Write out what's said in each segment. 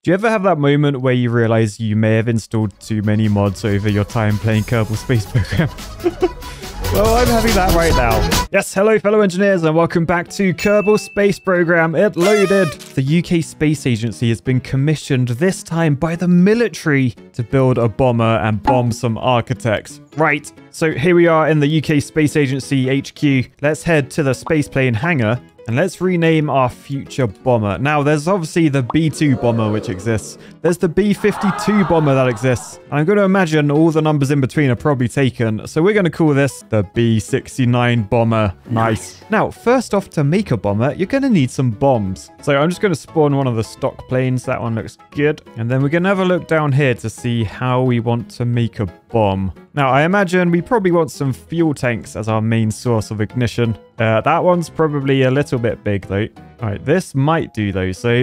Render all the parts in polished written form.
Do you ever have that moment where you realize you may have installed too many mods over your time playing Kerbal Space Program? Well, I'm having that right now. Yes, hello fellow engineers and welcome back to Kerbal Space Program. It loaded. The UK Space Agency has been commissioned this time by the military to build a bomber and bomb some architects. Right, so here we are in the UK Space Agency HQ. Let's head to the spaceplane hangar. And let's rename our future bomber. Now, there's obviously the B-2 bomber, which exists. There's the B-52 bomber that exists. I'm going to imagine all the numbers in between are probably taken. So we're going to call this the B-69 bomber. Nice. Now, first off, to make a bomber, you're going to need some bombs. So I'm just going to spawn one of the stock planes. That one looks good. And then we're going to have a look down here to see how we want to make a bomb. Now, I imagine we probably want some fuel tanks as our main source of ignition. That one's probably a little bit big though. All right, this might do though. So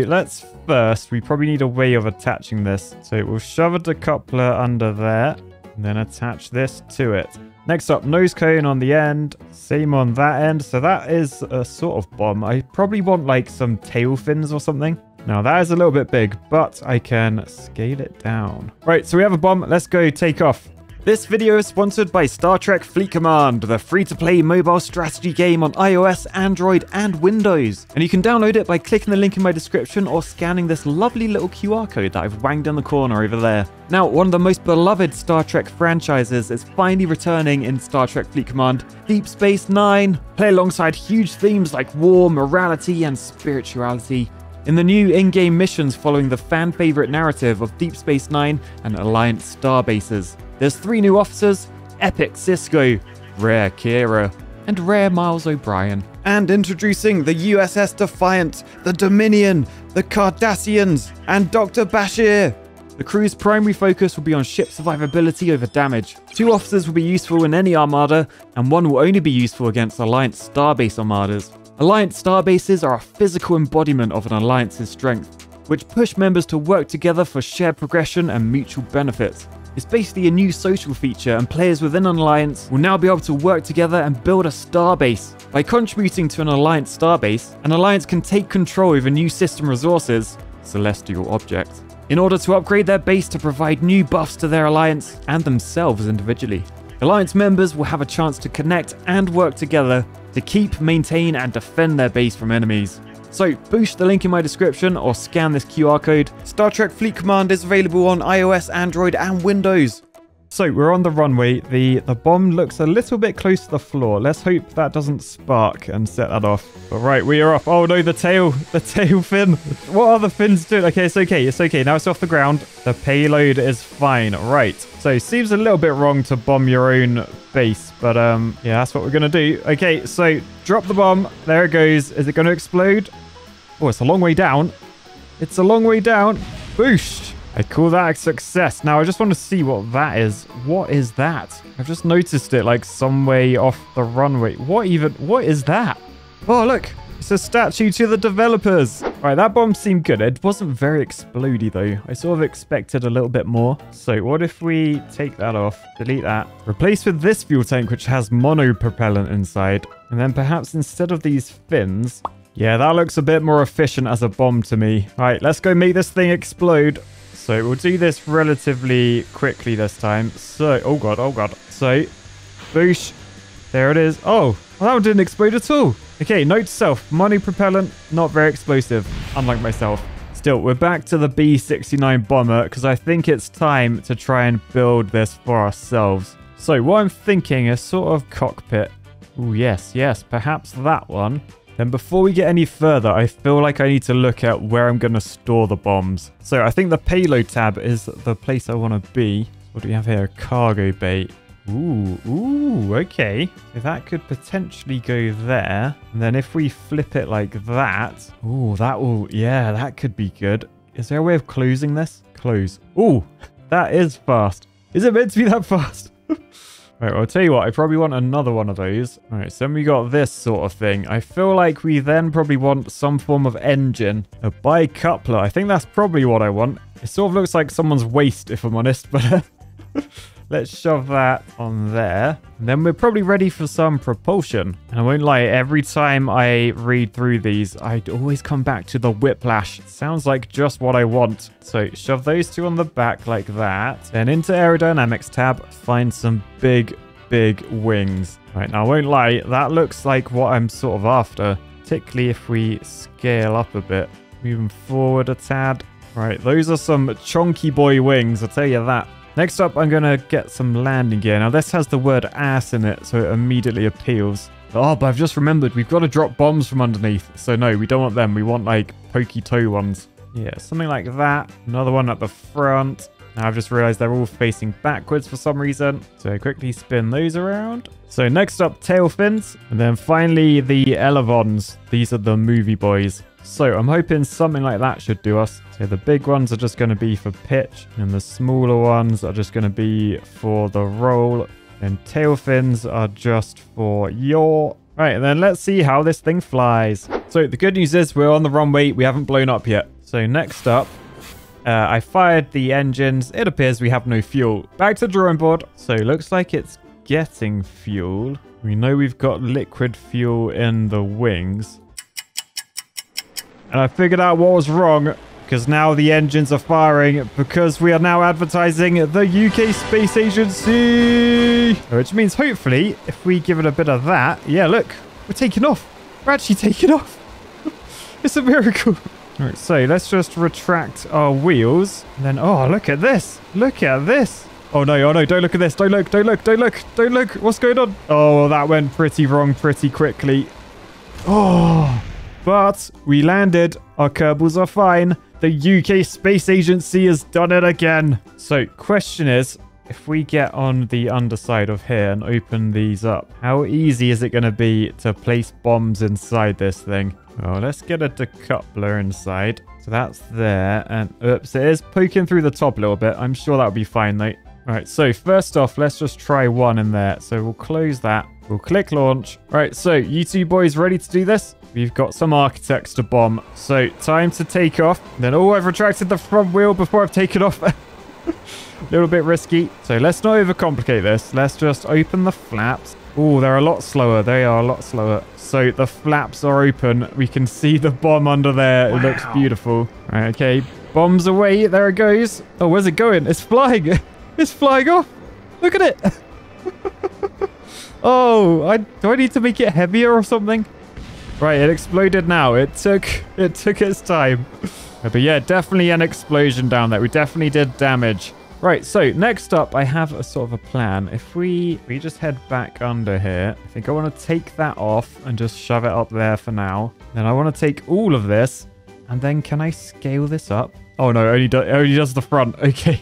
we probably need a way of attaching this. So we'll shove a decoupler under there and then attach this to it. Next up, nose cone on the end. Same on that end. So that is a sort of bomb. I probably want like some tail fins or something. Now that is a little bit big, but I can scale it down. Right, so we have a bomb. Let's go take off. This video is sponsored by Star Trek Fleet Command, the free-to-play mobile strategy game on iOS, Android, and Windows. And you can download it by clicking the link in my description or scanning this lovely little QR code that I've wanged in the corner over there. Now, one of the most beloved Star Trek franchises is finally returning in Star Trek Fleet Command, Deep Space Nine. Play alongside huge themes like war, morality, and spirituality in the new in-game missions following the fan-favorite narrative of Deep Space Nine and Alliance star bases. There's 3 new officers: Epic Cisco, Rare Kira, and Rare Miles O'Brien. And introducing the USS Defiant, the Dominion, the Cardassians, and Dr. Bashir. The crew's primary focus will be on ship survivability over damage. 2 officers will be useful in any armada, and 1 will only be useful against Alliance starbase armadas. Alliance starbases are a physical embodiment of an alliance's strength, which push members to work together for shared progression and mutual benefits. It's basically a new social feature, and players within an alliance will now be able to work together and build a starbase. By contributing to an alliance starbase, an alliance can take control over new system resources, celestial objects, in order to upgrade their base to provide new buffs to their alliance and themselves individually. Alliance members will have a chance to connect and work together to keep, maintain, and defend their base from enemies. So, boost the link in my description or scan this QR code. Star Trek Fleet Command is available on iOS, Android, and Windows. So, we're on the runway. The bomb looks a little bit close to the floor. Let's hope that doesn't spark and set that off. All right, we are off. Oh no, the tail fin. What are the fins doing? Okay, it's okay. It's okay. Now it's off the ground. The payload is fine. Right. So, seems a little bit wrong to bomb your own base, but yeah, that's what we're going to do. Okay, so drop the bomb. There it goes. Is it going to explode? Oh, it's a long way down. It's a long way down. Boosh. I call that a success. Now, I just want to see what that is. What is that? I've just noticed it like some way off the runway. What is that? Oh, look. It's a statue to the developers. All right, that bomb seemed good. It wasn't very explodey, though. I sort of expected a little bit more. So what if we take that off, delete that, replace with this fuel tank, which has monopropellant inside, and then perhaps instead of these fins... Yeah, that looks a bit more efficient as a bomb to me. All right, let's go make this thing explode. So we'll do this relatively quickly this time. So, oh god. So, boosh. There it is. Oh, well, that one didn't explode at all. Okay, note to self. Monopropellant, not very explosive, unlike myself. Still, we're back to the B-69 bomber because I think it's time to try and build this for ourselves. So what I'm thinking is sort of cockpit. Oh, yes, perhaps that one. Then before we get any further, I feel like I need to look at where I'm going to store the bombs. So I think the payload tab is the place I want to be. What do we have here? Cargo bay. Ooh, okay. So that could potentially go there. And then if we flip it like that. Ooh, that could be good. Is there a way of closing this? Close. Ooh, that is fast. Is it meant to be that fast? Right, well, I'll tell you what, I probably want another one of those. All right, so then we got this sort of thing. I feel like we then probably want some form of engine. A bicoupler. I think that's probably what I want. It sort of looks like someone's waist, if I'm honest, but let's shove that on there. And then we're probably ready for some propulsion. And I won't lie, every time I read through these, I'd always come back to the whiplash. Sounds like just what I want. So shove those two on the back like that. Then into aerodynamics tab, find some big wings. Right, now I won't lie, that looks like what I'm sort of after. Particularly if we scale up a bit. Moving forward a tad. Right, those are some chonky boy wings, I'll tell you that. Next up, I'm going to get some landing gear. Now, this has the word ass in it, so it immediately appeals. Oh, but I've just remembered, we've got to drop bombs from underneath. So no, we don't want them. We want, like, pokey toe ones. Yeah, something like that. Another one at the front. Now, I've just realized they're all facing backwards for some reason. So quickly spin those around. So next up, tail fins. And then finally, the elevons. These are the movie boys. So I'm hoping something like that should do us. So the big ones are just going to be for pitch. And the smaller ones are just going to be for the roll. And tail fins are just for yaw. Right, and then let's see how this thing flies. So the good news is we're on the runway. We haven't blown up yet. So next up, I fired the engines. It appears we have no fuel. Back to the drawing board. So looks like it's getting fuel. We know we've got liquid fuel in the wings. And I figured out what was wrong, because now the engines are firing, because we are now advertising the UK Space Agency. Which means hopefully, if we give it a bit of that, yeah, look, we're taking off. We're actually taking off. It's a miracle. All right, so let's just retract our wheels. And then, oh, look at this. Look at this. Oh no, don't look at this. Don't look. What's going on? Oh, well, that went pretty wrong pretty quickly. Oh, but we landed. Our Kerbals are fine. The UK Space Agency has done it again. So question is, if we get on the underside of here and open these up, how easy is it going to be to place bombs inside this thing? Well, let's get a decoupler inside. So that's there. And oops, it is poking through the top a little bit. I'm sure that'll be fine though. All right, so first off, let's just try one in there. So we'll close that. We'll click launch. All right, so you two boys ready to do this? We've got some architects to bomb. So time to take off. Then, oh, I've retracted the front wheel before I've taken off. A little bit risky. So let's not overcomplicate this. Let's just open the flaps. Oh, they're a lot slower. They are a lot slower. So the flaps are open. We can see the bomb under there. Wow. It looks beautiful. All right, okay. Bombs away. There it goes. Oh, where's it going? It's flying. It's flying off. Look at it. Oh, do I need to make it heavier or something? Right, it exploded now. It took its time. But yeah, definitely an explosion down there. We definitely did damage. Right, so next up, I have a sort of a plan. If we just head back under here, I think I want to take that off and just shove it up there for now. Then I want to take all of this, and then can I scale this up? Oh no, it only does the front. Okay.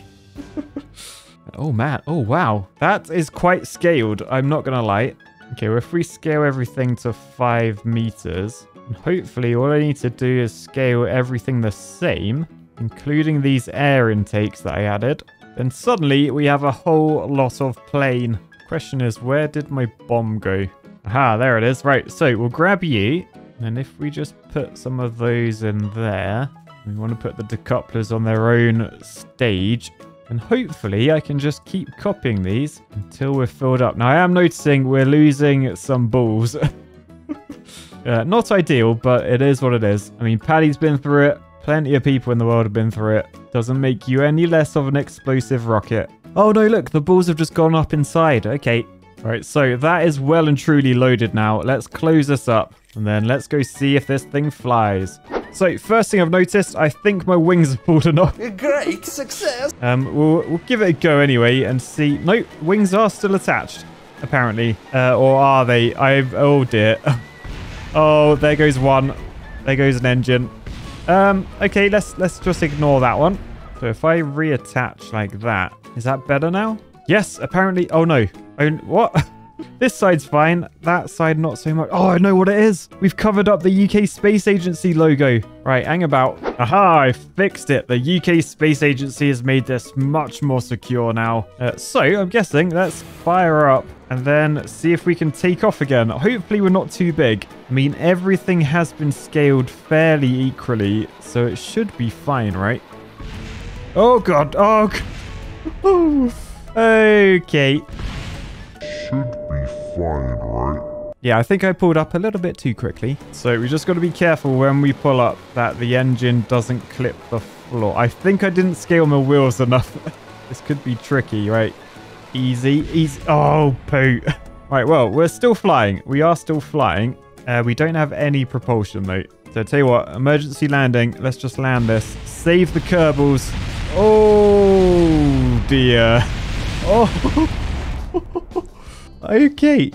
Oh man, oh wow. That is quite scaled, I'm not going to lie. Okay, well, if we scale everything to 5 meters, and hopefully all I need to do is scale everything the same, including these air intakes that I added, then suddenly we have a whole lot of plane. Question is, where did my bomb go? Aha, there it is. Right, so we'll grab you, and if we just put some of those in there, we want to put the decouplers on their own stage, and hopefully I can just keep copying these until we're filled up. Now, I am noticing we're losing some balls. Not ideal, but it is what it is. I mean, Paddy's been through it. Plenty of people in the world have been through it. Doesn't make you any less of an explosive rocket. Oh no, look, the balls have just gone up inside. Okay. All right, so that is well and truly loaded now. Let's close this up, and then let's go see if this thing flies. So, first thing I've noticed, I think my wings have fallen off. Great success! We'll give it a go anyway and see. Nope, wings are still attached, apparently. Or are they? Oh dear. Oh, there goes one. There goes an engine. Okay, let's just ignore that one. So if I reattach like that, is that better now? Yes, apparently. Oh no. What? This side's fine. That side, not so much. Oh, I know what it is. We've covered up the UK Space Agency logo. Right, hang about. Aha, I fixed it. The UK Space Agency has made this much more secure now. So, I'm guessing, let's fire up and then see if we can take off again. Hopefully, we're not too big. I mean, everything has been scaled fairly equally, so it should be fine, right? Oh, God. Oh, God. Oh. Okay. Should be fine, right? Yeah, I think I pulled up a little bit too quickly. So we just got to be careful when we pull up that the engine doesn't clip the floor. I think I didn't scale my wheels enough. This could be tricky, right? Easy, easy. Oh, poo. Right, well, we're still flying. We are still flying. We don't have any propulsion, though. So tell you what, emergency landing. Let's just land this. Save the Kerbals. Oh, dear. Oh. Okay,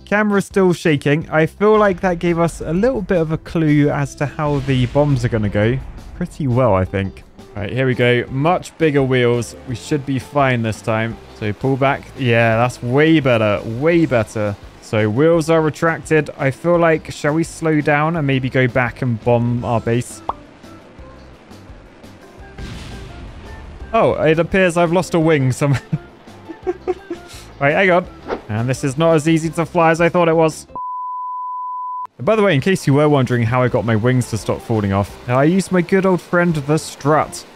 camera's still shaking. I feel like that gave us a little bit of a clue as to how the bombs are going to go. Pretty well, I think. All right, here we go. Much bigger wheels. We should be fine this time. So pull back. Yeah, that's way better. Way better. So wheels are retracted. I feel like, shall we slow down and maybe go back and bomb our base? Oh, it appears I've lost a wing somewhere. Right, hang on. And this is not as easy to fly as I thought it was. By the way, in case you were wondering how I got my wings to stop falling off, I used my good old friend, the strut.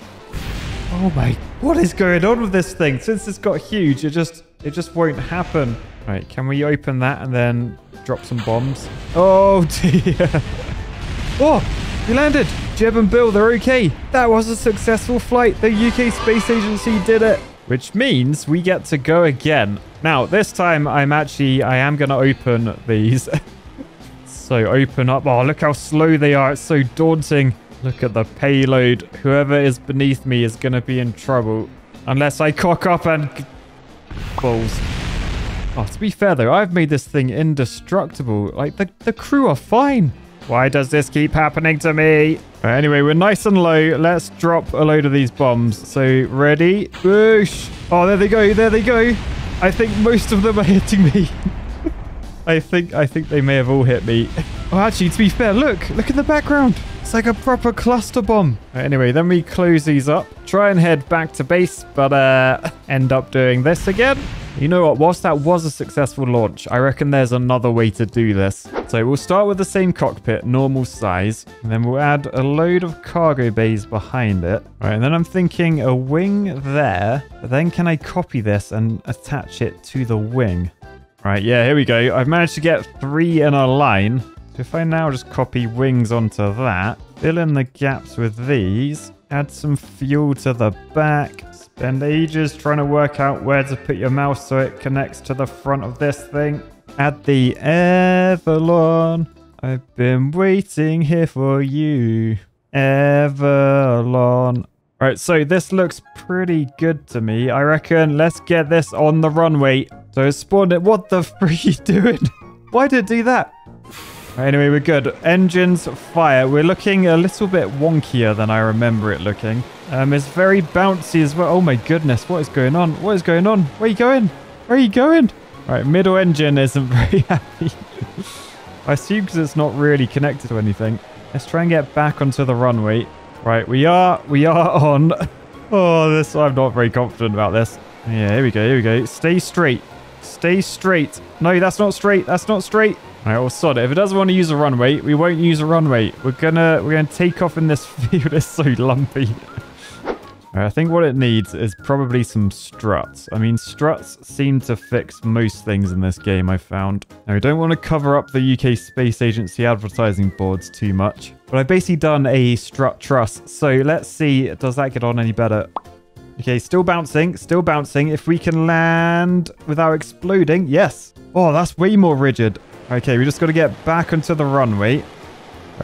Oh my, what is going on with this thing? Since it's got huge, it just won't happen. Right, can we open that and then drop some bombs? Oh dear. Oh, we landed. Jeb and Bill, they're okay. That was a successful flight. The UK Space Agency did it. Which means we get to go again. Now, this time I am going to open these. So open up. Oh, look how slow they are. It's so daunting. Look at the payload. Whoever is beneath me is going to be in trouble. Unless I cock up and... balls. Oh, to be fair though, I've made this thing indestructible. Like, the crew are fine. Why does this keep happening to me? Right, anyway, we're nice and low. Let's drop a load of these bombs. So, ready? Boosh. Oh, there they go. There they go. I think most of them are hitting me. I think they may have all hit me. Oh, actually, to be fair, look at the background. It's like a proper cluster bomb. Right, anyway, then we close these up. Try and head back to base, but end up doing this again. You know what? Whilst that was a successful launch, I reckon there's another way to do this. So we'll start with the same cockpit, normal size, and then we'll add a load of cargo bays behind it. All right, and then I'm thinking a wing there, but then can I copy this and attach it to the wing? All right, yeah, here we go. I've managed to get 3 in a line. So if I now just copy wings onto that, fill in the gaps with these, add some fuel to the back, spend ages trying to work out where to put your mouse so it connects to the front of this thing. Add the Avalon. I've been waiting here for you. Avalon. Right, so this looks pretty good to me. I reckon let's get this on the runway. So it's spawned it. What the frick are you doing? Why did it do that? Right, anyway, we're good. Engines fire. We're looking a little bit wonkier than I remember it looking. It's very bouncy as well. Oh my goodness, what is going on? What is going on? Where are you going? Where are you going? Right, middle engine isn't very happy. I assume because it's not really connected to anything. Let's try and get back onto the runway. Right, we are on. Oh, I'm not very confident about this. Yeah, here we go. Stay straight. Stay straight. No, that's not straight. That's not straight. All right, well, sod it. If it doesn't want to use a runway, we won't use a runway. We're gonna take off in this field. It's so lumpy. Right, I think what it needs is probably some struts. I mean, struts seem to fix most things in this game, I found. Now, we don't want to cover up the UK Space Agency advertising boards too much. But I've basically done a strut truss. So let's see, does that get on any better? Okay, still bouncing, still bouncing. If we can land without exploding, yes. Oh, that's way more rigid. Okay, we just got to get back onto the runway.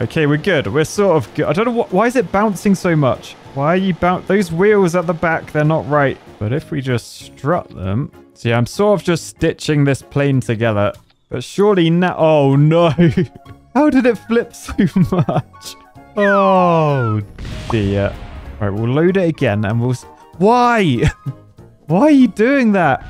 Okay, we're good. We're sort of good. I don't know why is it bouncing so much? Why are you those wheels at the back, they're not right. But if we just strut them. See, I'm sort of just stitching this plane together. But surely now, oh no. How did it flip so much? Oh dear. Right, we'll load it again and we'll... Why? Why are you doing that?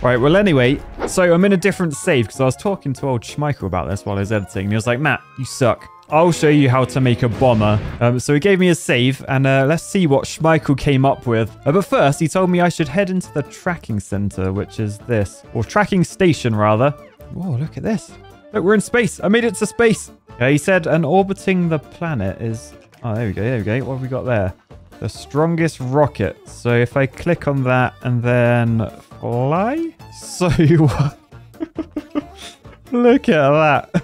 Right, well anyway, so I'm in a different save because I was talking to old Schmeichel about this while I was editing. And he was like, Matt, you suck. I'll show you how to make a bomber. So he gave me a save and let's see what Schmeichel came up with. But first, he told me I should head into the tracking center, which is this. Or tracking station, rather. Whoa, look at this. Look, we're in space. I made it to space. He said, and orbiting the planet is... Oh, there we go. What have we got there? The strongest rocket. So if I click on that and then fly. So look at that.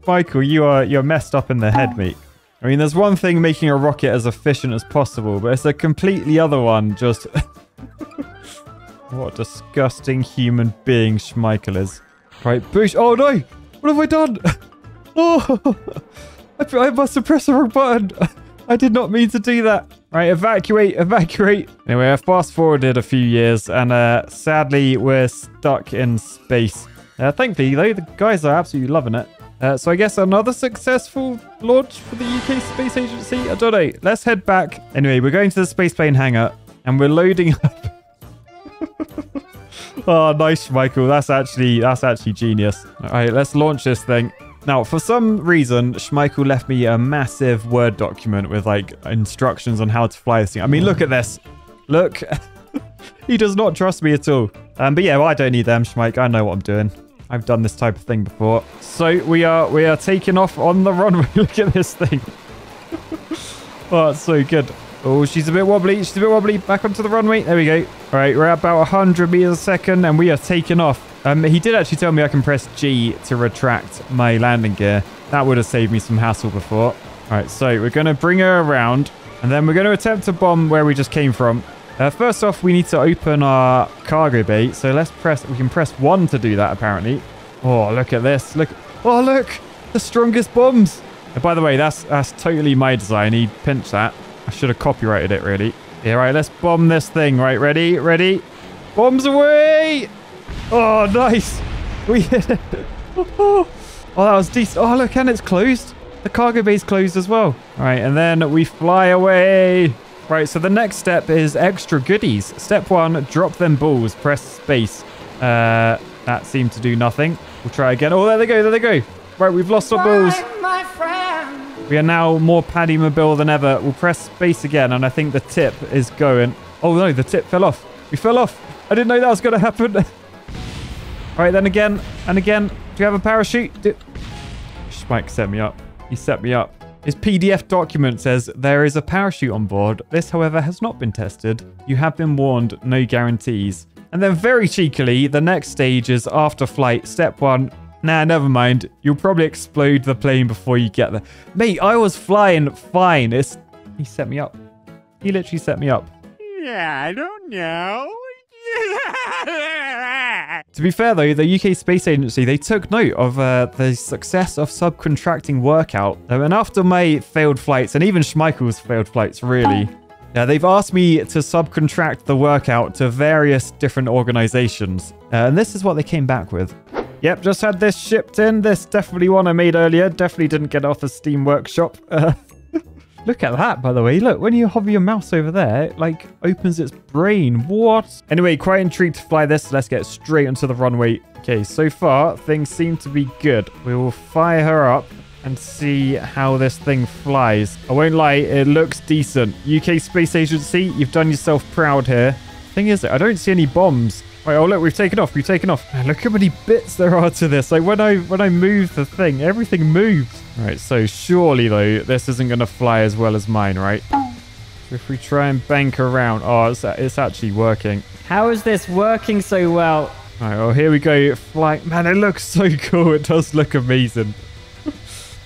Michael, you're messed up in the head, mate. I mean, there's one thing making a rocket as efficient as possible, but it's a completely other one. Just what a disgusting human being Schmeichel is. Right, boosh. Oh no! What have I done? Oh, I must have pressed the wrong button. I did not mean to do that. Right, evacuate, evacuate. Anyway, I fast forwarded a few years and sadly we're stuck in space. Thankfully though, the guys are absolutely loving it. So I guess another successful launch for the UK Space Agency? I don't know. Let's head back. Anyway, we're going to the spaceplane hangar and we're loading up. Oh, nice, Michael. That's actually genius. All right, let's launch this thing. Now, for some reason, Schmeichel left me a massive Word document with, like, instructions on how to fly this thing. I mean, look at this. Look. He does not trust me at all. But yeah, well, I don't need them, Schmeich. I know what I'm doing. I've done this type of thing before. So we are taking off on the runway. Look at this thing. Oh, it's so good. Oh, she's a bit wobbly. She's a bit wobbly. Back onto the runway. There we go. All right, we're at about 100 meters a second, and we are taking off. He did actually tell me I can press G to retract my landing gear. That would have saved me some hassle before. All right, so we're going to bring her around, and then we're going to attempt to bomb where we just came from. First off, we need to open our cargo bay. So we can press 1 to do that, apparently. Oh, look at this. Look. Oh, look. The strongest bombs. And by the way, that's totally my design. He pinched that. I should have copyrighted it, really. Yeah, right. Let's bomb this thing. Right, ready? Ready? Bombs away. Oh, nice. We hit it. Oh, that was decent. Oh, look, and it's closed. The cargo bay's closed as well. All right, and then we fly away. Right, so the next step is extra goodies. Step 1, drop them balls. Press space. That seemed to do nothing. We'll try again. Oh, there they go. There they go. Right, we've lost our balls. My friend. We are now more paddy mobile than ever. We'll press space again, and I think the tip is going. Oh, no, the tip fell off. We fell off. I didn't know that was going to happen. All right, then again and again. Do you have a parachute? Schmeich set me up. He set me up. His PDF document says there is a parachute on board. This, however, has not been tested. You have been warned, no guarantees. And then very cheekily, the next stage is after flight. Step 1. Nah, never mind. You'll probably explode the plane before you get there. Mate, I was flying fine. He set me up. He literally set me up. Yeah, I don't know. To be fair, though, the UK Space Agency, they took note of the success of subcontracting workout. And after my failed flights, and even Schmeichel's failed flights, really, they've asked me to subcontract the workout to various different organizations. And this is what they came back with. Yep, just had this shipped in. This definitely one I made earlier. Definitely didn't get off the Steam Workshop. Look at that, by the way. Look, when you hover your mouse over there, it, like, opens its brain. What? Anyway, quite intrigued to fly this. Let's get straight onto the runway. Okay, so far, things seem to be good. We will fire her up and see how this thing flies. I won't lie, it looks decent. UK Space Agency, you've done yourself proud here. Thing is, I don't see any bombs. Wait, oh look, we've taken off. We've taken off. Man, look how many bits there are to this. Like when I move the thing, everything moves. All right, so surely though, this isn't going to fly as well as mine, right? So if we try and bank around, oh, it's actually working. How is this working so well? All right, well here we go. Fly, man, it looks so cool. It does look amazing.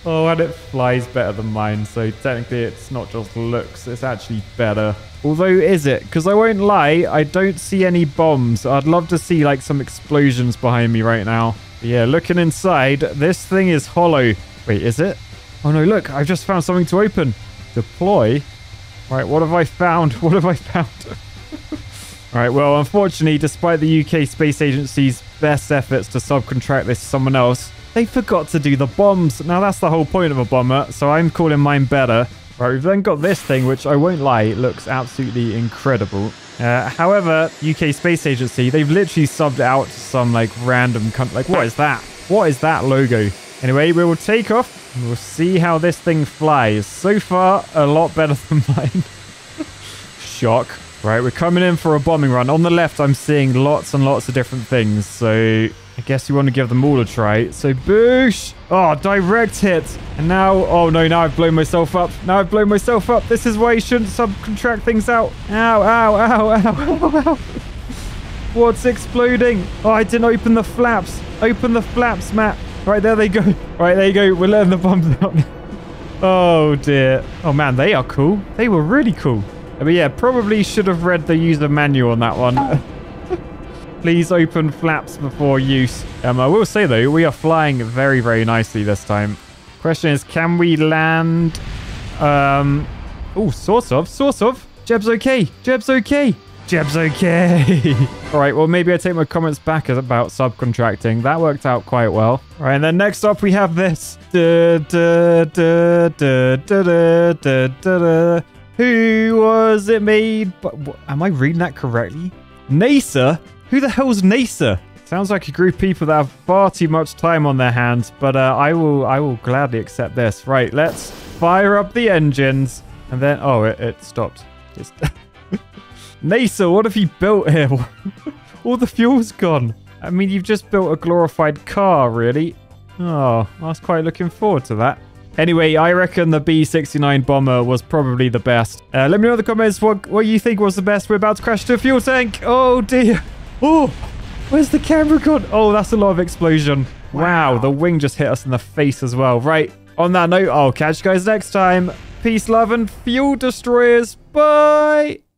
Oh, and it flies better than mine. So technically it's not just looks, it's actually better. Although, is it? Because I won't lie, I don't see any bombs. I'd love to see like some explosions behind me right now. But yeah, looking inside, this thing is hollow. Wait, is it? Oh no, look, I've just found something to open. Deploy? Right, what have I found? What have I found? All right, well, unfortunately, despite the UK Space Agency's best efforts to subcontract this to someone else, they forgot to do the bombs. Now, that's the whole point of a bomber, so I'm calling mine better. Right, we've then got this thing, which I won't lie, it looks absolutely incredible. However, UK Space Agency, they've literally subbed it out to some, like, random country. Like, what is that? What is that logo? Anyway, we will take off, and we'll see how this thing flies. So far, a lot better than mine. Shock. Right, we're coming in for a bombing run. On the left, I'm seeing lots and lots of different things. So I guess you want to give them all a try. So boosh. Oh, direct hit. And now, oh no, now I've blown myself up. This is why you shouldn't subcontract things out. Ow, ow, ow, ow, ow, ow. What's exploding? Oh, I didn't open the flaps. Open the flaps, Matt. Right, there they go. Right, there you go. We're letting the bombs out. Oh dear. Oh man, they are cool. They were really cool. But yeah, probably should have read the user manual on that one. Please open flaps before use. I will say though, we are flying very, very nicely this time. Question is, can we land? Oh, sort of. Jeb's okay. All right, well, maybe I take my comments back about subcontracting. That worked out quite well. All right, and then next up we have this. Who was it made? Am I reading that correctly? NASA? Who the hell's NASA? Sounds like a group of people that have far too much time on their hands, but I will gladly accept this. Right, let's fire up the engines. And then, oh, it stopped. NASA, what have you built here? All the fuel's gone. I mean, you've just built a glorified car, really. Oh, I was quite looking forward to that. Anyway, I reckon the B-69 bomber was probably the best. Let me know in the comments what you think was the best. We're about to crash into a fuel tank. Oh, dear. Oh, where's the camera gone? Oh, that's a lot of explosion. Wow, the wing just hit us in the face as well. Right, on that note, I'll catch you guys next time. Peace, love, and fuel destroyers. Bye.